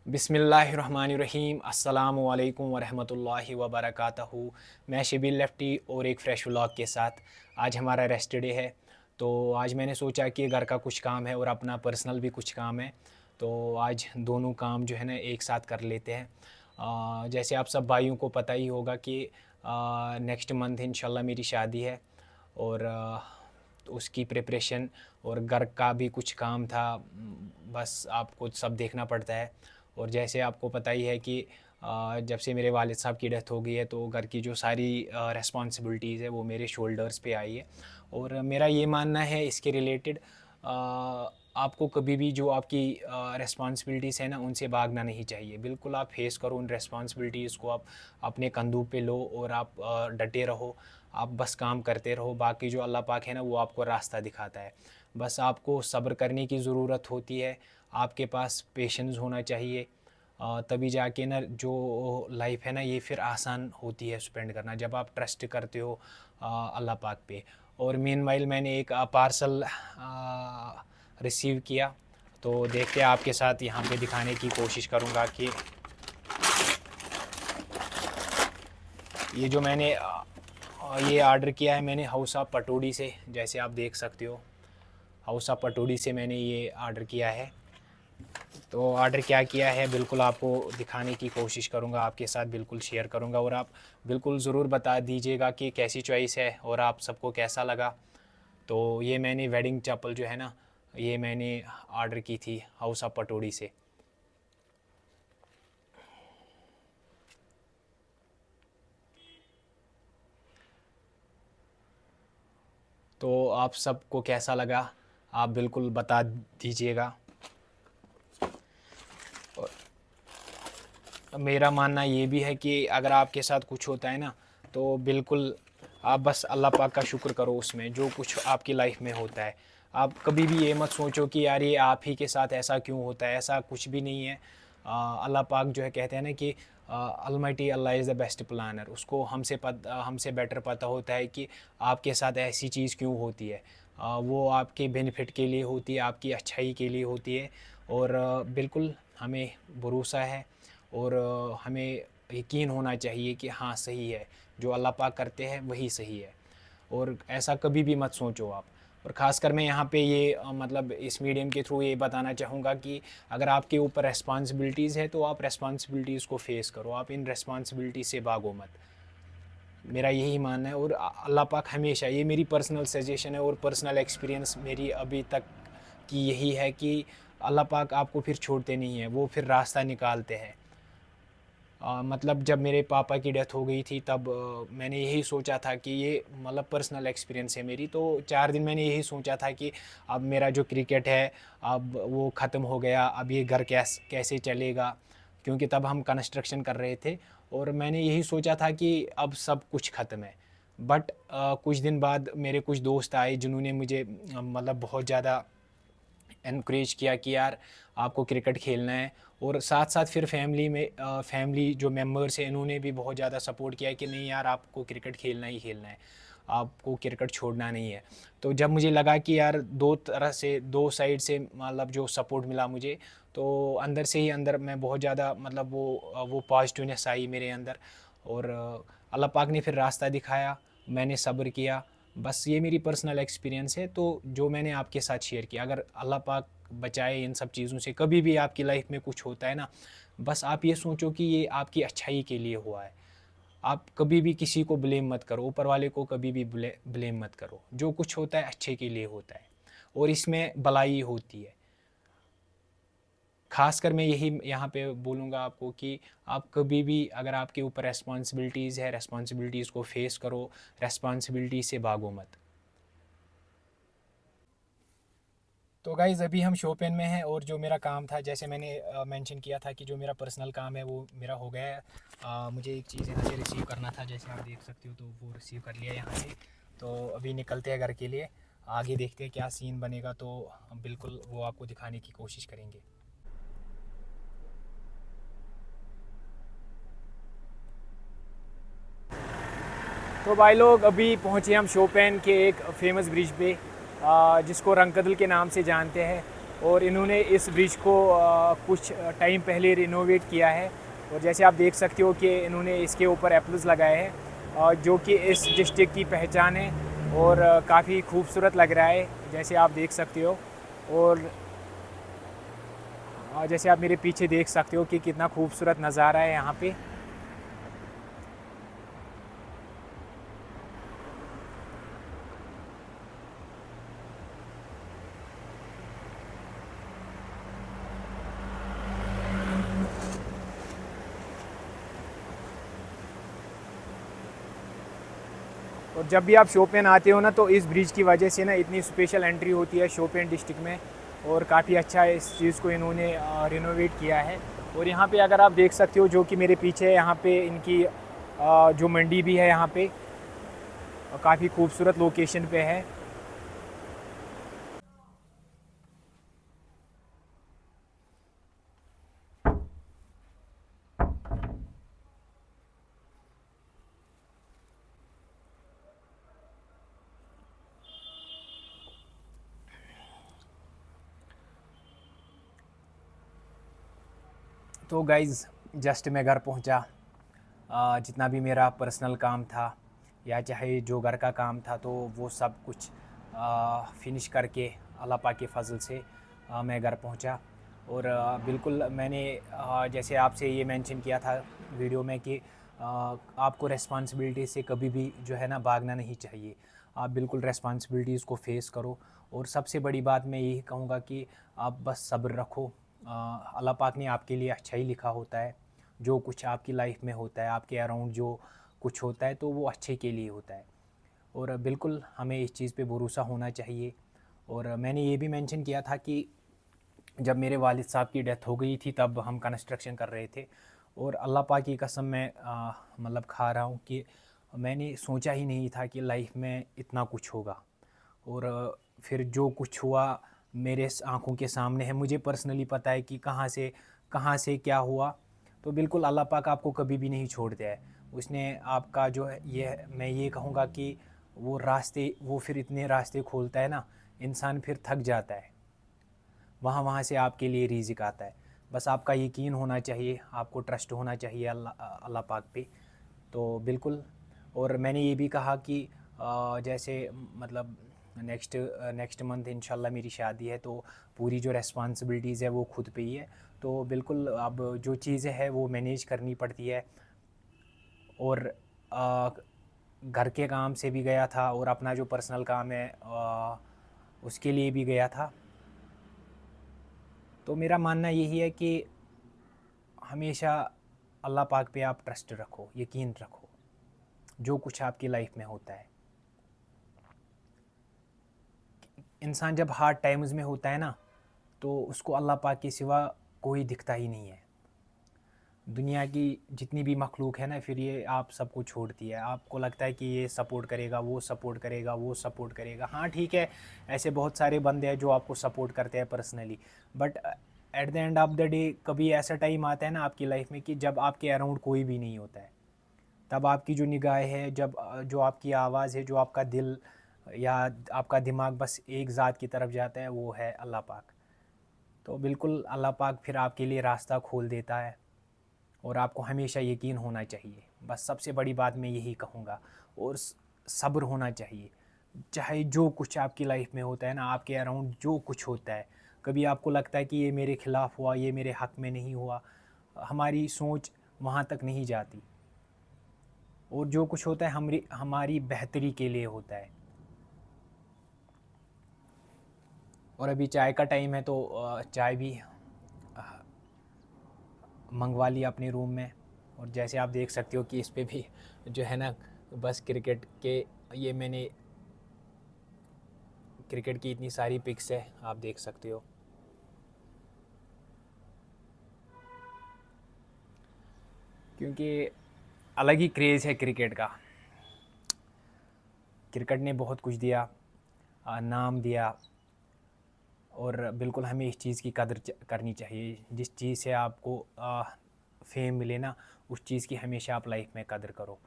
बिस्मिल्लाहिर्रहमानिर्रहीम अस्सलामु अलैकुम वरहमतुल्लाहि वबरकातहू। मैं शिबिल लेफ्टी और एक फ़्रेश व्लॉग के साथ आज हमारा रेस्ट डे है। तो आज मैंने सोचा कि घर का कुछ काम है और अपना पर्सनल भी कुछ काम है, तो आज दोनों काम जो है ना एक साथ कर लेते हैं। जैसे आप सब भाइयों को पता ही होगा कि नेक्स्ट मंथ इंशाल्लाह मेरी शादी है और तो उसकी प्रिपरेशन और घर का भी कुछ काम था। बस आपको सब देखना पड़ता है। और जैसे आपको पता ही है कि जब से मेरे वालिद साहब की डेथ हो गई है तो घर की जो सारी रिस्पॉन्सिबिलिटीज़ है वो मेरे शोल्डर्स पे आई है। और मेरा ये मानना है इसके रिलेटेड, आपको कभी भी जो आपकी रिस्पॉन्सिबिलिटीज़ है ना उनसे भागना नहीं चाहिए। बिल्कुल आप फेस करो उन रिस्पॉन्सिबिलिटीज़ को, आप अपने कंधों पे लो और आप डटे रहो। आप बस काम करते रहो, बाकी जो अल्लाह पाक है ना वो आपको रास्ता दिखाता है। बस आपको सब्र करने की ज़रूरत होती है, आपके पास पेशेंस होना चाहिए। तभी जाके ना जो लाइफ है ना ये फिर आसान होती है स्पेंड करना, जब आप ट्रस्ट करते हो अल्लाह पाक पे। और मीनवाइल मैंने एक पार्सल रिसीव किया, तो देखते हैं आपके साथ यहाँ पे दिखाने की कोशिश करूँगा कि ये जो मैंने ये ऑर्डर किया है मैंने हौसा पटौड़ी से। जैसे आप देख सकते हो हौसा पटौड़ी से मैंने ये ऑर्डर किया है। तो ऑर्डर क्या किया है बिल्कुल आपको दिखाने की कोशिश करूँगा, आपके साथ बिल्कुल शेयर करूँगा और आप बिल्कुल ज़रूर बता दीजिएगा कि कैसी चॉइस है और आप सबको कैसा लगा। तो ये मैंने वेडिंग चप्पल जो है ना ये मैंने ऑर्डर की थी हौसा पटौड़ी से। तो आप सबको कैसा लगा आप बिल्कुल बता दीजिएगा। मेरा मानना ये भी है कि अगर आपके साथ कुछ होता है ना तो बिल्कुल आप बस अल्लाह पाक का शुक्र करो उसमें जो कुछ आपकी लाइफ में होता है। आप कभी भी ये मत सोचो कि यार ये आप ही के साथ ऐसा क्यों होता है, ऐसा कुछ भी नहीं है। अल्लाह पाक जो है कहते हैं ना कि almighty Allah is the best planner. उसको हमसे बेटर पता होता है कि आपके साथ ऐसी चीज़ क्यों होती है। वो आपके बेनिफिट के लिए होती है, आपकी अच्छाई के लिए होती है। और बिल्कुल हमें भरोसा है और हमें यकीन होना चाहिए कि हाँ सही है, जो अल्लाह पाक करते हैं वही सही है। और ऐसा कभी भी मत सोचो आप। और ख़ासकर मैं यहाँ पे ये मतलब इस मीडियम के थ्रू ये बताना चाहूँगा कि अगर आपके ऊपर रिस्पॉन्सिबिलिटीज़ है तो आप रिस्पॉन्सिबिलिटीज़ को फेस करो, आप इन रिस्पॉन्सिबिलिटी से भागो मत। मेरा यही मानना है। और अल्लाह पाक हमेशा, ये मेरी पर्सनल सजेशन है और पर्सनल एक्सपीरियंस मेरी अभी तक की यही है कि अल्लाह पाक आपको फिर छोड़ते नहीं हैं, वो फिर रास्ता निकालते हैं। मतलब जब मेरे पापा की डेथ हो गई थी तब मैंने यही सोचा था कि ये मतलब पर्सनल एक्सपीरियंस है मेरी, तो 4 दिन मैंने यही सोचा था कि अब मेरा जो क्रिकेट है अब वो ख़त्म हो गया, अब ये घर कैसे चलेगा, क्योंकि तब हम कंस्ट्रक्शन कर रहे थे। और मैंने यही सोचा था कि अब सब कुछ ख़त्म है। बट कुछ दिन बाद मेरे कुछ दोस्त आए जिन्होंने मुझे मतलब बहुत ज़्यादा एनकरेज किया कि यार आपको क्रिकेट खेलना है। और साथ साथ फिर फैमिली जो मेंबर्स हैं इन्होंने भी बहुत ज़्यादा सपोर्ट किया कि नहीं यार आपको क्रिकेट खेलना ही खेलना है, आपको क्रिकेट छोड़ना नहीं है। तो जब मुझे लगा कि यार दो तरह से, दो साइड से मतलब जो सपोर्ट मिला मुझे, तो अंदर से ही अंदर मैं बहुत ज़्यादा मतलब वो पॉजिटिवनेस आई मेरे अंदर। और अल्लाह पाक ने फिर रास्ता दिखाया, मैंने सब्र किया। बस ये मेरी पर्सनल एक्सपीरियंस है तो जो मैंने आपके साथ शेयर किया। अगर अल्लाह पाक बचाए इन सब चीज़ों से, कभी भी आपकी लाइफ में कुछ होता है ना, बस आप ये सोचो कि ये आपकी अच्छाई के लिए हुआ है। आप कभी भी किसी को ब्लेम मत करो, ऊपर वाले को कभी भी ब्लेम मत करो। जो कुछ होता है अच्छे के लिए होता है और इसमें भलाई होती है। ख़ासकर मैं यही यहाँ पे बोलूँगा आपको कि आप कभी भी अगर आपके ऊपर रिस्पॉन्सिबिलिटीज़ है, रिस्पॉन्सिबिलिटीज़ को फेस करो, रिस्पॉन्सिबिलिटी से भागो मत। तो गाइज़ अभी हम शोपिन में हैं और जो मेरा काम था, जैसे मैंने मेंशन किया था कि जो मेरा पर्सनल काम है वो मेरा हो गया है। मुझे एक चीज़ यहाँ से रिसीव करना था, जैसे आप देख सकते हो, तो वो रिसीव कर लिया यहाँ से। तो अभी निकलते हैं घर के लिए, आगे देखते हैं क्या सीन बनेगा, तो हम बिल्कुल वो आपको दिखाने की कोशिश करेंगे। तो भाई लोग अभी पहुँचे हम शोपिन के एक फ़ेमस ब्रिज पे, जिसको रंगकदल के नाम से जानते हैं। और इन्होंने इस ब्रिज को कुछ टाइम पहले रिनोवेट किया है। और जैसे आप देख सकते हो कि इन्होंने इसके ऊपर एप्लस लगाए हैं जो कि इस डिस्ट्रिक्ट की पहचान है और काफ़ी खूबसूरत लग रहा है जैसे आप देख सकते हो। और जैसे आप मेरे पीछे देख सकते हो कि कितना खूबसूरत नज़ारा है यहाँ पे। और जब भी आप शोपियान आते हो ना तो इस ब्रिज की वजह से ना इतनी स्पेशल एंट्री होती है शोपियान डिस्ट्रिक्ट में। और काफ़ी अच्छा इस चीज़ को इन्होंने रिनोवेट किया है। और यहाँ पे अगर आप देख सकते हो जो कि मेरे पीछे है, यहाँ पे इनकी जो मंडी भी है यहाँ पे काफ़ी खूबसूरत लोकेशन पे है। तो गाइज़ जस्ट मैं घर पहुँचा। जितना भी मेरा पर्सनल काम था या चाहे जो घर का काम था तो वो सब कुछ फिनिश करके अल्लाह पाक के फ़ज़ल से मैं घर पहुँचा। और बिल्कुल मैंने जैसे आपसे ये मेंशन किया था वीडियो में कि आपको रिस्पांसिबिलिटी से कभी भी जो है ना भागना नहीं चाहिए। आप बिल्कुल रिस्पांसिबिलिटीज़ को फेस करो। और सबसे बड़ी बात मैं यही कहूँगा कि आप बस सब्र रखो। अल्लाह पाक ने आपके लिए अच्छा ही लिखा होता है। जो कुछ आपकी लाइफ में होता है, आपके अराउंड जो कुछ होता है तो वो अच्छे के लिए होता है। और बिल्कुल हमें इस चीज़ पे भरोसा होना चाहिए। और मैंने ये भी मेंशन किया था कि जब मेरे वालिद साहब की डेथ हो गई थी तब हम कंस्ट्रक्शन कर रहे थे। और अल्लाह पाक की कसम मैं मतलब खा रहा हूँ कि मैंने सोचा ही नहीं था कि लाइफ में इतना कुछ होगा। और फिर जो कुछ हुआ मेरे आंखों के सामने है। मुझे पर्सनली पता है कि कहाँ से क्या हुआ। तो बिल्कुल अल्लाह पाक आपको कभी भी नहीं छोड़ता है। उसने आपका जो है ये मैं ये कहूँगा कि वो फिर इतने रास्ते खोलता है ना, इंसान फिर थक जाता है। वहाँ से आपके लिए रिज़िक आता है। बस आपका यकीन होना चाहिए, आपको ट्रस्ट होना चाहिए अल्लाह पाक पे। तो बिल्कुल। और मैंने ये भी कहा कि जैसे मतलब नेक्स्ट मंथ इंशाल्लाह मेरी शादी है तो पूरी जो रिस्पॉन्सिबिलिटीज़ है वो खुद पे ही है। तो बिल्कुल अब जो चीज़ें हैं वो मैनेज करनी पड़ती है। और घर के काम से भी गया था और अपना जो पर्सनल काम है उसके लिए भी गया था। तो मेरा मानना यही है कि हमेशा अल्लाह पाक पे आप ट्रस्ट रखो, यकीन रखो। जो कुछ आपकी लाइफ में होता है, इंसान जब हार्ड टाइम्स में होता है ना तो उसको अल्लाह पाक के सिवा कोई दिखता ही नहीं है। दुनिया की जितनी भी मखलूक है ना फिर ये आप सबको छोड़ती है। आपको लगता है कि ये सपोर्ट करेगा, वो सपोर्ट करेगा, वो सपोर्ट करेगा। हाँ ठीक है, ऐसे बहुत सारे बंदे हैं जो आपको सपोर्ट करते हैं personally. But at the end of the day कभी ऐसा टाइम आता है ना आपकी लाइफ में कि जब आपके अराउंड कोई भी नहीं होता है। तब आपकी जो निगाह है, जब जो आपकी आवाज़ है, जो आपका दिल या आपका दिमाग बस एक ज़ात की तरफ जाता है, वो है अल्लाह पाक। तो बिल्कुल अल्लाह पाक फिर आपके लिए रास्ता खोल देता है। और आपको हमेशा यकीन होना चाहिए। बस सबसे बड़ी बात मैं यही कहूँगा। और सब्र होना चाहिए। चाहे जो कुछ आपकी लाइफ में होता है ना, आपके अराउंड जो कुछ होता है, कभी आपको लगता है कि ये मेरे ख़िलाफ़ हुआ, ये मेरे हक़ में नहीं हुआ, हमारी सोच वहाँ तक नहीं जाती। और जो कुछ होता है हमारी बेहतरी के लिए होता है। और अभी चाय का टाइम है तो चाय भी मंगवा लिया अपने रूम में। और जैसे आप देख सकते हो कि इस पे भी जो है ना बस ये मैंने क्रिकेट की इतनी सारी पिक्स है, आप देख सकते हो। क्योंकि अलग ही क्रेज़ है क्रिकेट का। क्रिकेट ने बहुत कुछ दिया, नाम दिया। और बिल्कुल हमें इस चीज़ की कदर करनी चाहिए। जिस चीज़ से आपको फेम मिले ना, उस चीज़ की हमेशा आप लाइफ में कदर करो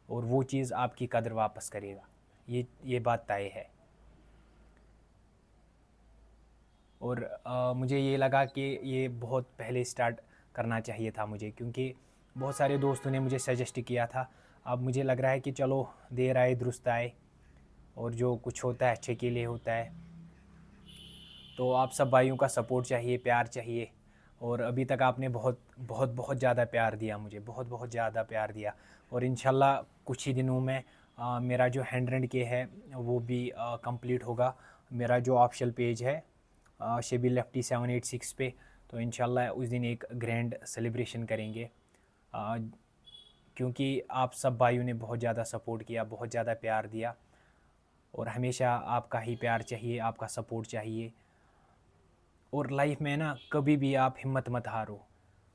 और वो चीज़ आपकी कदर वापस करेगा। ये बात तय है। और मुझे ये लगा कि ये बहुत पहले स्टार्ट करना चाहिए था मुझे, क्योंकि बहुत सारे दोस्तों ने मुझे सजेस्ट किया था। अब मुझे लग रहा है कि चलो देर आए दुरुस्त आए, और जो कुछ होता है अच्छे के लिए होता है। तो आप सब भाइयों का सपोर्ट चाहिए, प्यार चाहिए। और अभी तक आपने बहुत बहुत बहुत ज़्यादा प्यार दिया मुझे, बहुत बहुत ज़्यादा प्यार दिया। और इंशाल्लाह कुछ ही दिनों में मेरा जो 100K है वो भी कंप्लीट होगा। मेरा जो ऑफिशियल पेज है शबीर लेफ्टी 786 पे, तो इंशाल्लाह उस दिन एक ग्रैंड सेलिब्रेशन करेंगे। अ, क्योंकि आप सब भाइयों ने बहुत ज़्यादा सपोर्ट किया, बहुत ज़्यादा प्यार दिया, और हमेशा आपका ही प्यार चाहिए, आपका सपोर्ट चाहिए। और लाइफ में ना कभी भी आप हिम्मत मत हारो,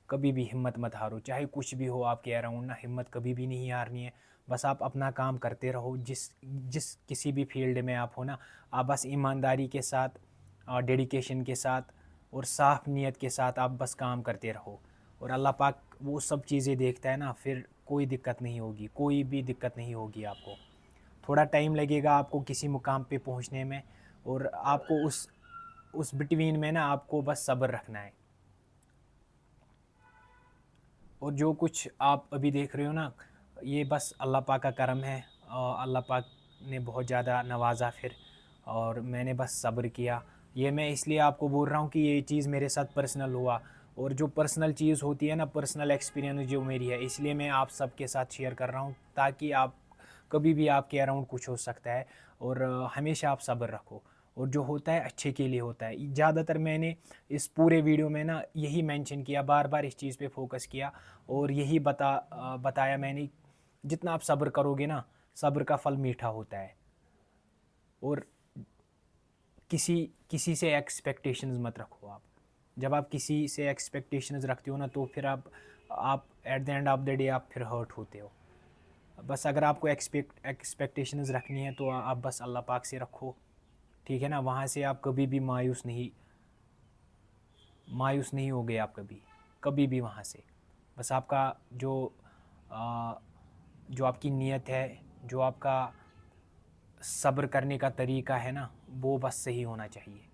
कभी भी हिम्मत मत हारो, चाहे कुछ भी हो आपके अराउंड ना, हिम्मत कभी भी नहीं हारनी है। बस आप अपना काम करते रहो, जिस जिस किसी भी फील्ड में आप हो ना, आप बस ईमानदारी के साथ, डेडिकेशन के साथ और साफ नीयत के साथ आप बस काम करते रहो। और अल्लाह पाक वो सब चीज़ें देखता है ना, फिर कोई दिक्कत नहीं होगी, कोई भी दिक्कत नहीं होगी आपको। थोड़ा टाइम लगेगा आपको किसी मुकाम पे पहुंचने में, और आपको उस बिटवीन में ना आपको बस सब्र रखना है। और जो कुछ आप अभी देख रहे हो ना, ये बस अल्लाह पाक का करम है। अल्लाह पाक ने बहुत ज़्यादा नवाजा फिर, और मैंने बस सब्र किया। ये मैं इसलिए आपको बोल रहा हूँ कि ये चीज़ मेरे साथ पर्सनल हुआ, और जो पर्सनल चीज़ होती है ना, पर्सनल एक्सपीरियंस जो मेरी है, इसलिए मैं आप सबके साथ शेयर कर रहा हूँ, ताकि आप कभी भी आपके अराउंड कुछ हो सकता है, और हमेशा आप सब्र रखो। और जो होता है अच्छे के लिए होता है। ज़्यादातर मैंने इस पूरे वीडियो में ना यही मेंशन किया, बार बार इस चीज़ पे फोकस किया, और यही बताया मैंने, जितना आप सब्र करोगे ना, सब्र का फल मीठा होता है। और किसी किसी से एक्सपेक्टेशंस मत रखो आप। जब आप किसी से एक्सपेक्टेशंस रखते हो ना, तो फिर आप at the end of the day आप फिर हर्ट होते हो। बस अगर आपको एक्सपेक्टेशंस रखनी है तो आप बस अल्लाह पाक से रखो, ठीक है ना। वहाँ से आप कभी भी मायूस नहीं हो गए आप, कभी कभी भी वहाँ से। बस आपका जो आ, जो आपकी नीयत है, जो आपका सब्र करने का तरीका है ना, वो बस सही होना चाहिए।